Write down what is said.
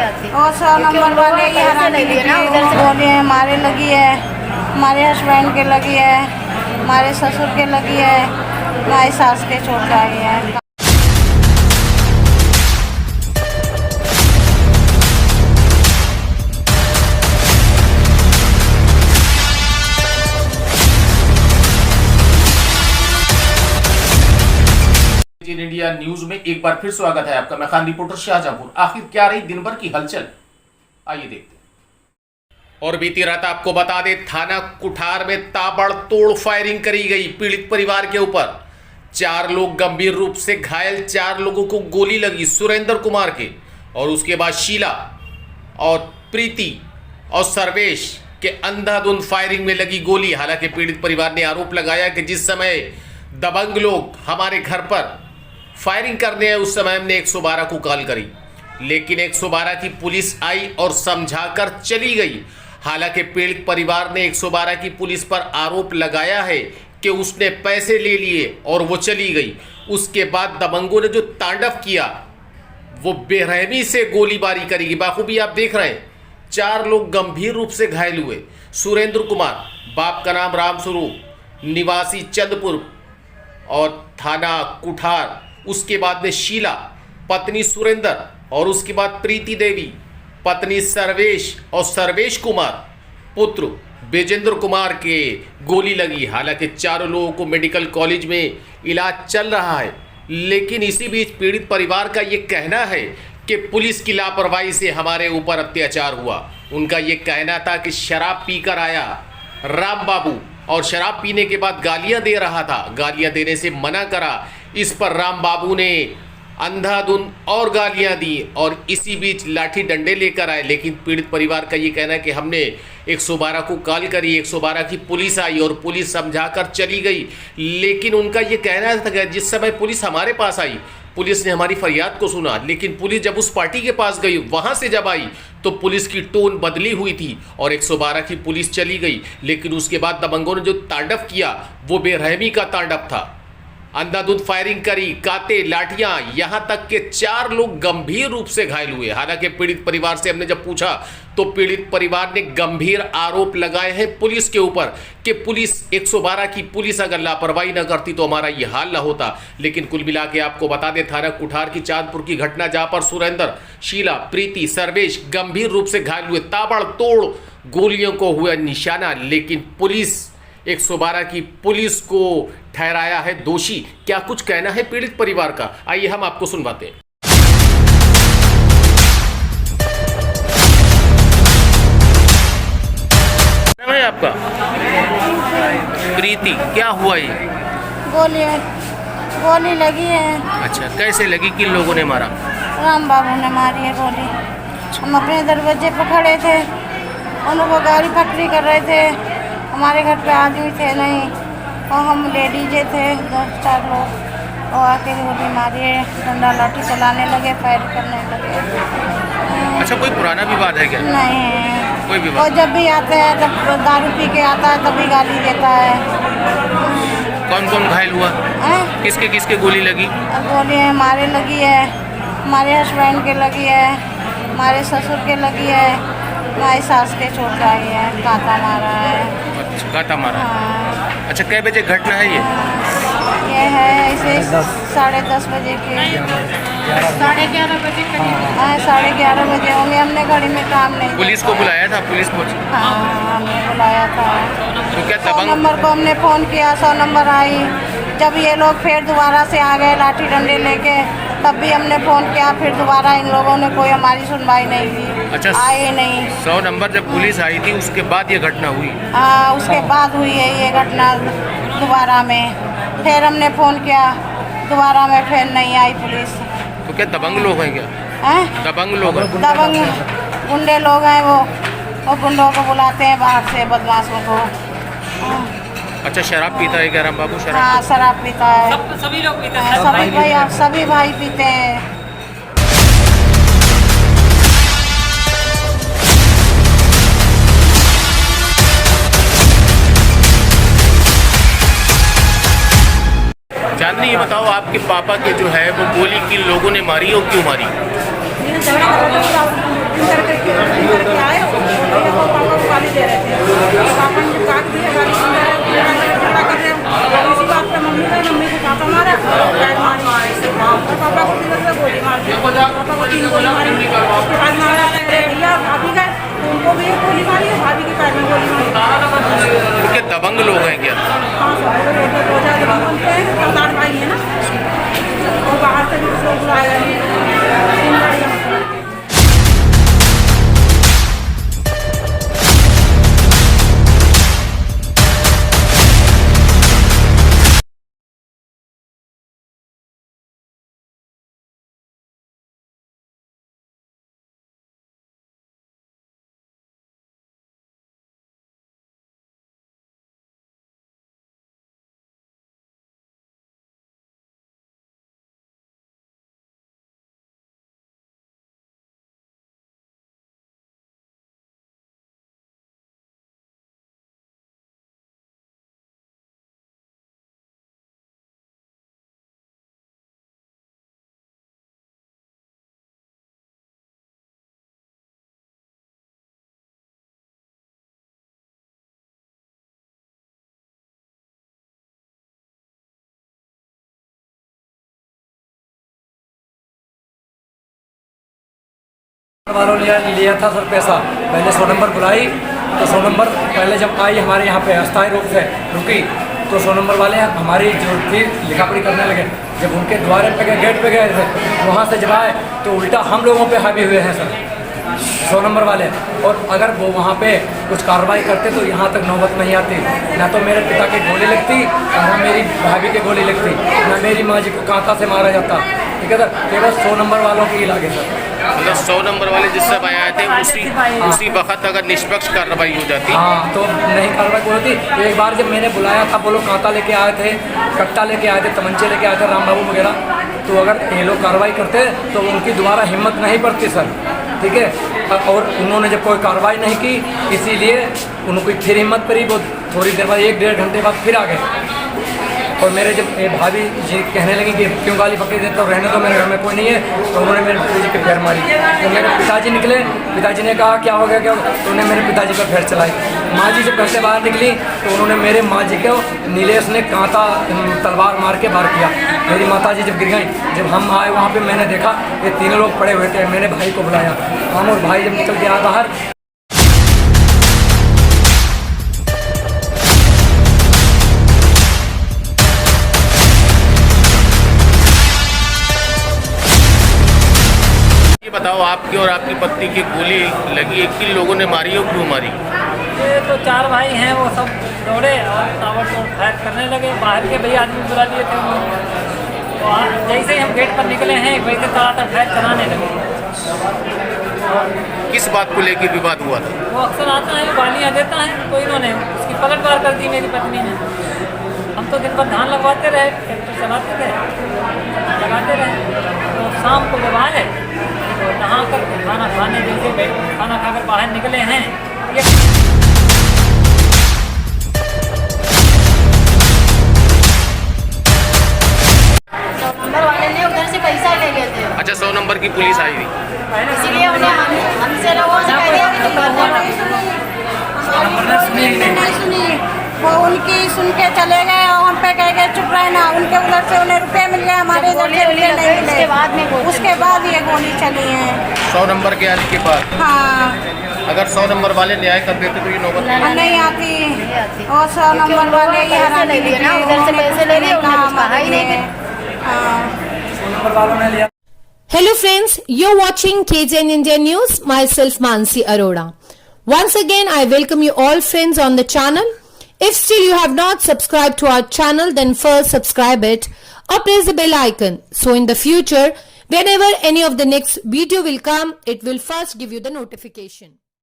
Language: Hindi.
आती। और 100 नंबर वाले की हरानी गोली हमारे लगी है, हमारे हस्बैंड के लगी है, हमारे ससुर के लगी है, हमारी सास के चोट आई है। इंडिया न्यूज में एक बार फिर स्वागत है आपका। मैं खान रिपोर्टर शाहजहांपुर। आखिर क्या रही दिन भर की हलचल, आइए देखते हैं। और बीती रात आपको बता दें, थाना कुठार में ताबड़तोड़ फायरिंग करी गई पीड़ित परिवार के ऊपर। 4 लोग गंभीर रूप से घायल, 4 लोगों को गोली लगी सुरेंद्र कुमार के, और उसके बाद शीला और प्रीति और सर्वेश के अंधाधुंध फायरिंग में लगी गोली। हालांकि पीड़ित परिवार ने आरोप लगाया कि जिस समय दबंग लोग हमारे घर पर फायरिंग करने आए उस समय हमने 112 को कॉल करी, लेकिन 112 की पुलिस आई और समझाकर चली गई। हालांकि पीड़ित परिवार ने 112 की पुलिस पर आरोप लगाया है कि उसने पैसे ले लिए और वो चली गई। उसके बाद दबंगों ने जो तांडव किया वो बेरहमी से गोलीबारी करी। बाखूबी आप देख रहे हैं, 4 लोग गंभीर रूप से घायल हुए। सुरेंद्र कुमार, बाप का नाम रामस्वरूप, निवासी चंदपुर और थाना कुठार, उसके बाद में शीला पत्नी सुरेंद्र, और उसके बाद प्रीति देवी पत्नी सर्वेश, और सर्वेश कुमार पुत्र बेजेंद्र कुमार के गोली लगी। हालांकि 4 लोगों को मेडिकल कॉलेज में इलाज चल रहा है, लेकिन इसी बीच पीड़ित परिवार का ये कहना है कि पुलिस की लापरवाही से हमारे ऊपर अत्याचार हुआ। उनका ये कहना था कि शराब पीकर आया राम बाबू और शराब पीने के बाद गालियां दे रहा था, गालियां देने से मना करा। इस पर राम बाबू ने अंधाधुंध और गालियां दी और इसी बीच लाठी डंडे लेकर आए। लेकिन पीड़ित परिवार का ये कहना है कि हमने 112 को कॉल करी, 112 की पुलिस आई और पुलिस समझाकर चली गई। लेकिन उनका ये कहना था कि जिस समय पुलिस हमारे पास आई, पुलिस ने हमारी फरियाद को सुना, लेकिन पुलिस जब उस पार्टी के पास गई, वहां से जब आई तो पुलिस की टोन बदली हुई थी और 112 की पुलिस चली गई। लेकिन उसके बाद दबंगों ने जो तांडव किया वो बेरहमी का तांडव था। अंधाधुंध फायरिंग करी, काते, लाठियां, यहां तक के 4 लोग गंभीर रूप से घायल हुए। हालांकि पीड़ित परिवार से हमने जब पूछा तो पीड़ित परिवार ने गंभीर आरोप लगाए हैं पुलिस के ऊपर कि पुलिस 112 की पुलिस अगर लापरवाही न करती तो हमारा ये हाल न होता। लेकिन कुल मिला के आपको बता दें, थाना कुठार की चांदपुर की घटना जहां पर सुरेंद्र, शीला, प्रीति, सर्वेश गंभीर रूप से घायल हुए, ताबड़तोड़ गोलियों को हुआ निशाना, लेकिन पुलिस 112 की पुलिस को ठहराया है दोषी। क्या कुछ कहना है पीड़ित परिवार का, आइए हम आपको सुनवाते हैं। नाम है आपका? प्रीति, क्या हुआ ये? गोली लगी है। अच्छा, कैसे लगी, किन लोगों ने मारा? राम बाबू ने मारी है गोली। हम अपने दरवाजे पर खड़े थे, उनको गाड़ी पटरी कर रहे थे। हमारे घर पे आदमी थे नहीं और हम लेडीजे थे 2-4 लोग, वो आके गोली मारी है, डंडा लाठी चलाने लगे, फायर करने लगे। अच्छा, कोई पुराना विवाद है क्या? नहीं, कोई विवाद? और जब भी आता है तब दारू पी के आता है तभी गाली देता है। कौन कौन घायल हुआ? किसके किसके गोली लगी? गोली हमारे लगी है, हमारे हस्बैंड के लगी है, हमारे ससुर के लगी है, हमारी सास के चोट आई है, कांटा मारा है। अच्छा, कांटा मारा। हाँ। अच्छा, कै बजे घटना है ये? ये है इसे 10:30 बजे के, 11:30 बजे करीब। हाँ 11:30 बजे होंगे। हमने घड़ी में काम नहीं। पुलिस को बुलाया था? पुलिस पहुंची? हाँ हमने बुलाया था। तो क्या 100 नंबर को हमने फ़ोन किया, 100 नंबर आई। जब ये लोग फिर दोबारा से आ गए लाठी डंडे लेके, तब भी हमने फ़ोन किया, फिर दोबारा इन लोगों ने कोई हमारी सुनवाई नहीं की। अच्छा, आए नहीं। 100 नंबर जब पुलिस आई थी उसके बाद ये घटना हुई? हाँ उसके बाद हुई है ये घटना दोबारा में। फिर हमने फ़ोन किया दोबारा में, फिर नहीं आई पुलिस। तो क्या दबंग लोग हैं क्या? हैं? दबंग लोग हैं? दबंग गुंडे लोग हैं वो गुंडों को बुलाते हैं बाहर से, बदमाशों को। अच्छा, शराब पीता है क्या राम बाबू? शराब? हाँ शराब पीता है। सभी लोग पीते हाँ, हैं। सभी भाई पीते हैं। चांदनी, ये बताओ आपके पापा के जो है वो गोली किन लोगों ने मारी और क्यों मारी? गोली मारी है, भाभी के पैर में गोली मारी। उनके दबंग लोग हैं क्या? हाँ सर, वो ज़्यादा दबंग उनके हैं, सरदार भाई है ना, वो बाहर से भी कुछ लोग बुलाए हैं, 3 गाड़ियाँ। वालों ने लिया था सर पैसा, पहले 100 नंबर बुलाई तो 100 नंबर पहले जब आई हमारे यहाँ पे अस्थायी रूप से रुकी तो 100 नंबर वाले हमारी जो थी लिखा पढ़ी करने लगे। जब उनके द्वारे पे गए, गेट पे गए थे, वहाँ से जब आए तो उल्टा हम लोगों पे हावी हुए हैं सर 100 नंबर वाले। और अगर वो वहाँ पे कुछ कार्रवाई करते तो यहाँ तक नौबत नहीं आती, ना तो मेरे पिता की गोली लगती, ना मेरी भाभी की गोली लगती, ना मेरी माँ जी को कांटा से मारा जाता। ठीक है सर, केवल 100 नंबर वालों की लागे सर। मतलब 100 नंबर वाले जिस समय आए थे उसी वक्त अगर निष्पक्ष कार्रवाई हो जाती। हाँ, तो नहीं कार्रवाई कोई होती। एक बार जब मैंने बुलाया था, वो लोग कांटा लेके आए थे, कट्टा लेके आए थे, तमंचे लेके आए थे, राम बाबू वगैरह, तो अगर ये लोग कार्रवाई करते तो उनकी दोबारा हिम्मत नहीं पड़ती सर। ठीक है, और उन्होंने जब कोई कार्रवाई नहीं की इसीलिए उनको फिर हिम्मत पड़ी, वो थोड़ी देर बाद 1-1.5 घंटे बाद फिर आ गए। और मेरे जब भाभी जी कहने लगी कि क्यों गाली पकड़ी देते हो, रहने तो मेरे घर में कोई नहीं है, तो उन्होंने मेरे पिताजी पे फेर मारी। तो मेरे पिताजी निकले, पिताजी ने कहा क्या हो गया क्या, तो उन्होंने मेरे पिताजी पर फेर चलाई। माँ जी जब घर से बाहर निकली तो उन्होंने मेरे माँ जी को नीलेश ने कांटा तलवार मार के बाहर किया। मेरी माता जी जब गिर गई, जब हम आए वहाँ पर मैंने देखा ये 3 लोग पड़े हुए थे। मैंने भाई को बुलाया, हम और भाई जब निकल के आए बाहर, बताओ, आपकी और आपकी पत्नी की गोली लगी है, किन लोगों ने मारी है, क्यों मारी? ये तो 4 भाई हैं, वो सब दौड़े और ताबड़तोड़ फायर करने लगे। बाहर के भैया आदमी बुला लिए थे तो जैसे ही हम गेट पर निकले हैं वैसे तड़ातड़ फायर चलाने लगे। किस बात को लेकर विवाद हुआ था? वो अक्सर आता है, गालियाँ देता है, तो इन्होंने उसकी पलटवार कर दी मेरी पत्नी ने। हम तो दिन भर धान लगवाते रहे, ट्रैक्टर चलाते रहे, लगाते रहे, तो शाम को जब आए तो नहा कर खाना खाने, जैसे खाना खाकर बाहर निकले हैं, ये नंबर वाले ने उधर से पैसा ले लिए थे, अच्छा, 100 नंबर की पुलिस आई थी, इसलिए उन्हें हमसे लोगों से कह दिया कि तुम नहीं सुनी, वो उनकी सुन के चले गए और हम पे कह गए चुप रहे ना। उनके उधर से उन्हें रुपए मिल गए, हमारे इधर से रुपए नहीं मिले। उसके बाद ये गोली चली है 100 नंबर के आने के बाद। हाँ, अगर 100 नंबर वाले न्याय कर देते तो ये नौबत नहीं आती। और 100 नंबर वाले ही हरा ले लिए ना, उधर से पैसे ले लिए, उन्होंने कुछ कहा ही नहीं थे। 100 नंबर वालों ने लिया। Hello friends, you're watching KJN India News, myself Mansi Arora. Once again, I welcome you all friends on the channel. If still you have not subscribed to our channel, then first subscribe it or press the bell icon. So in the future, whenever any of the next video will come, it will first give you the notification.